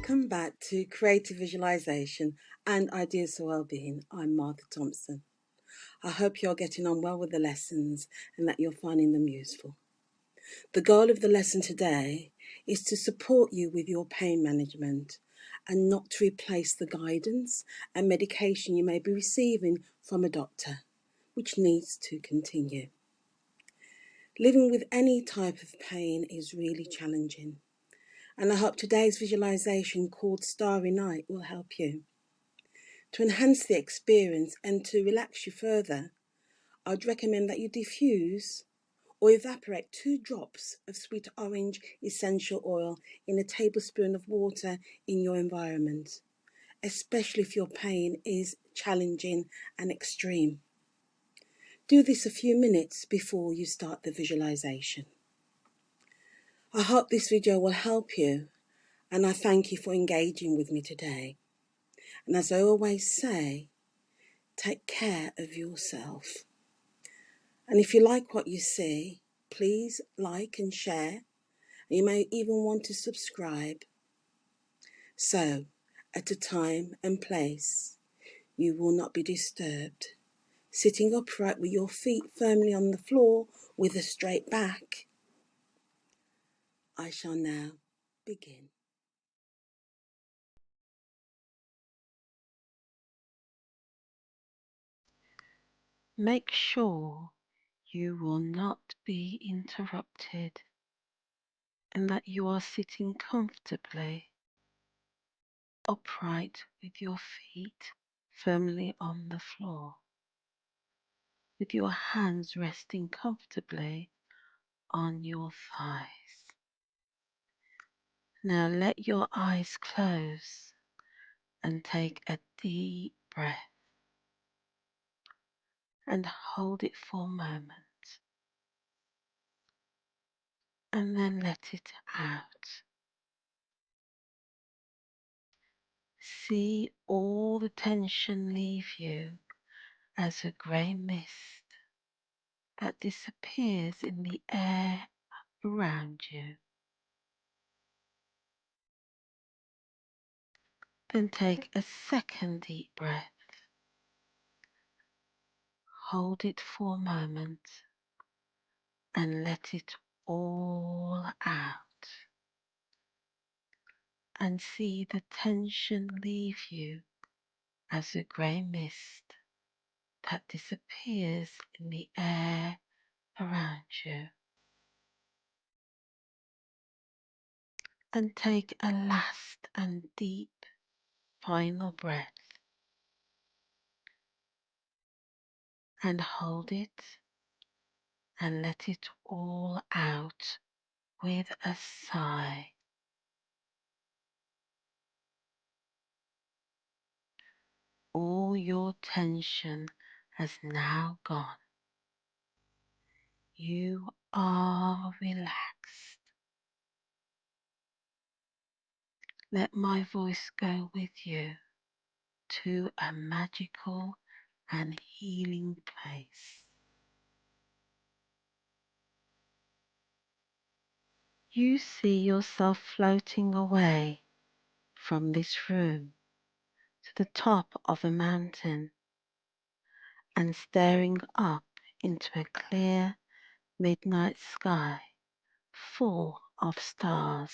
Welcome back to Creative Visualization and Ideas for Wellbeing. I'm Martha Thompson. I hope you're getting on well with the lessons and that you're finding them useful. The goal of the lesson today is to support you with your pain management and not to replace the guidance and medication you may be receiving from a doctor, which needs to continue. Living with any type of pain is really challenging. And I hope today's visualization called Starry Night will help you. To enhance the experience and to relax you further, I'd recommend that you diffuse or evaporate 2 drops of sweet orange essential oil in a tablespoon of water in your environment, especially if your pain is challenging and extreme. Do this a few minutes before you start the visualization. I hope this video will help you, and I thank you for engaging with me today. And as I always say, take care of yourself. And if you like what you see, please like and share. You may even want to subscribe. So, at a time and place, you will not be disturbed. Sitting upright with your feet firmly on the floor with a straight back, I shall now begin. Make sure you will not be interrupted and that you are sitting comfortably, upright with your feet firmly on the floor, with your hands resting comfortably on your thighs. Now let your eyes close and take a deep breath and hold it for a moment and then let it out. See all the tension leave you as a grey mist that disappears in the air around you. Then take a second deep breath. Hold it for a moment and let it all out. And see the tension leave you as a grey mist that disappears in the air around you. And take a last and deep final breath and hold it and let it all out with a sigh. All your tension has now gone. You are relaxed. Let my voice go with you to a magical and healing place. You see yourself floating away from this room to the top of a mountain and staring up into a clear midnight sky full of stars.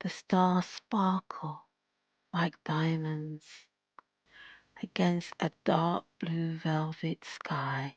The stars sparkle like diamonds against a dark blue velvet sky.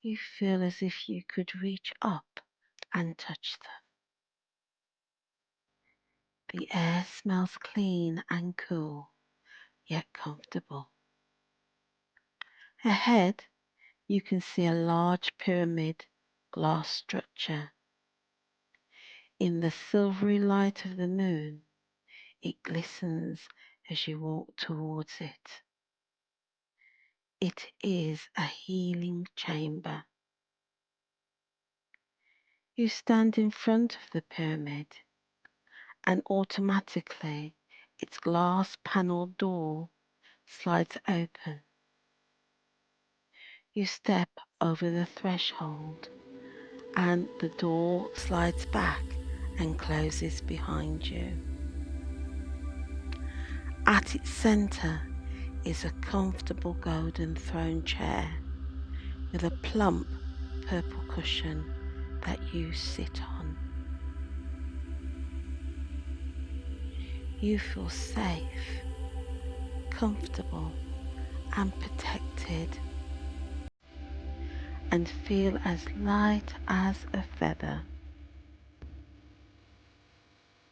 You feel as if you could reach up and touch them. The air smells clean and cool, yet comfortable. Ahead, you can see a large pyramid glass structure. In the silvery light of the moon, it glistens as you walk towards it. It is a healing chamber. You stand in front of the pyramid and automatically its glass panelled door slides open. You step over the threshold and the door slides back and closes behind you. At its center is a comfortable golden throne chair with a plump purple cushion that you sit on. You feel safe, comfortable, and protected, and feel as light as a feather.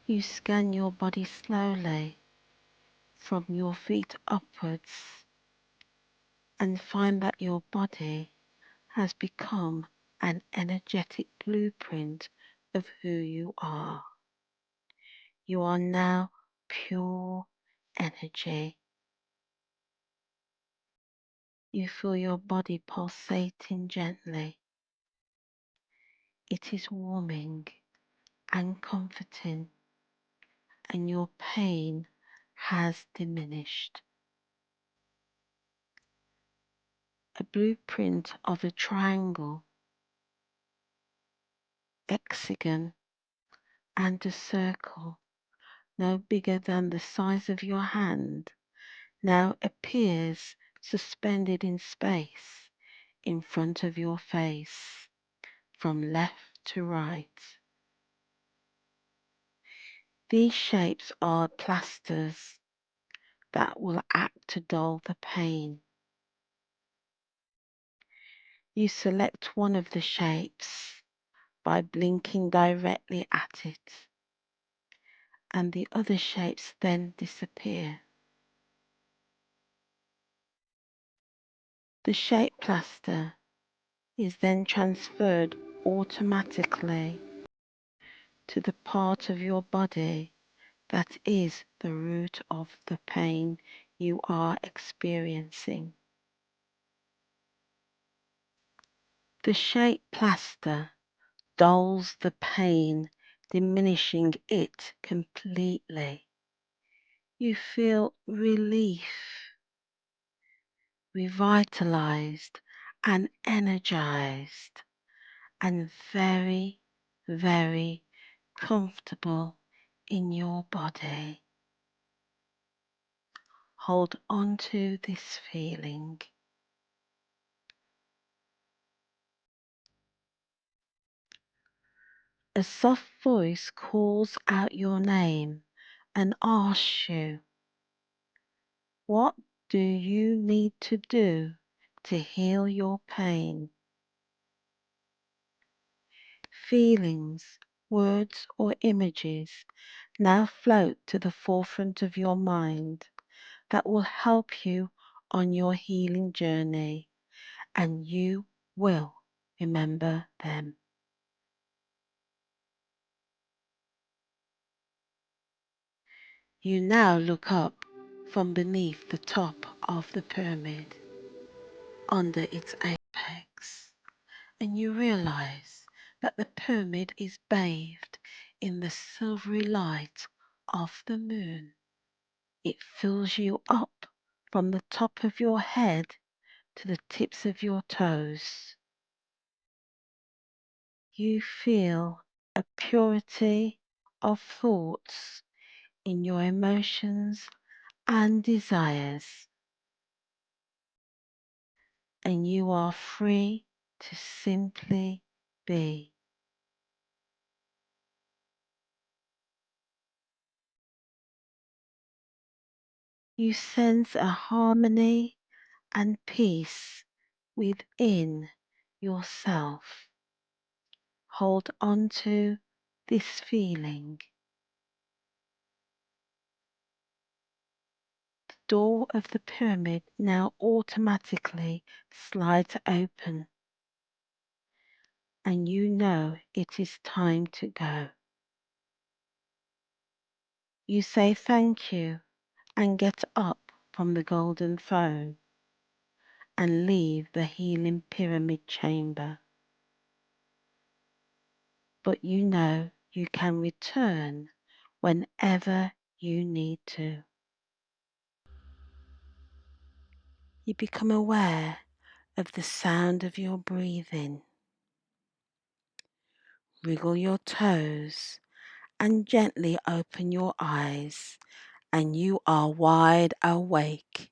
You scan your body slowly from your feet upwards and find that your body has become an energetic blueprint of who you are. You are now pure energy. You feel your body pulsating gently. It is warming and comforting, and your pain has diminished. A blueprint of a triangle, hexagon, and a circle, no bigger than the size of your hand, now appears suspended in space in front of your face, from left to right. These shapes are plasters that will act to dull the pain. You select one of the shapes by blinking directly at it, and the other shapes then disappear. The shape plaster is then transferred automatically to the part of your body that is the root of the pain you are experiencing. The shape plaster dulls the pain, diminishing it completely. You feel relief, revitalized, and energized, and very, very comfortable in your body. Hold on to this feeling. A soft voice calls out your name and asks you, what do you need to do to heal your pain? Feelings, words, or images now float to the forefront of your mind that will help you on your healing journey, and you will remember them. You now look up from beneath the top of the pyramid, under its apex, and you realize that the pyramid is bathed in the silvery light of the moon. It fills you up from the top of your head to the tips of your toes. You feel a purity of thoughts in your emotions and desires, and you are free to simply be. You sense a harmony and peace within yourself. Hold on to this feeling. The door of the pyramid now automatically slides open, and you know it is time to go. You say thank you and get up from the golden throne and leave the healing pyramid chamber. But you know you can return whenever you need to. You become aware of the sound of your breathing. wriggle your toes, and gently open your eyes, and you are wide awake.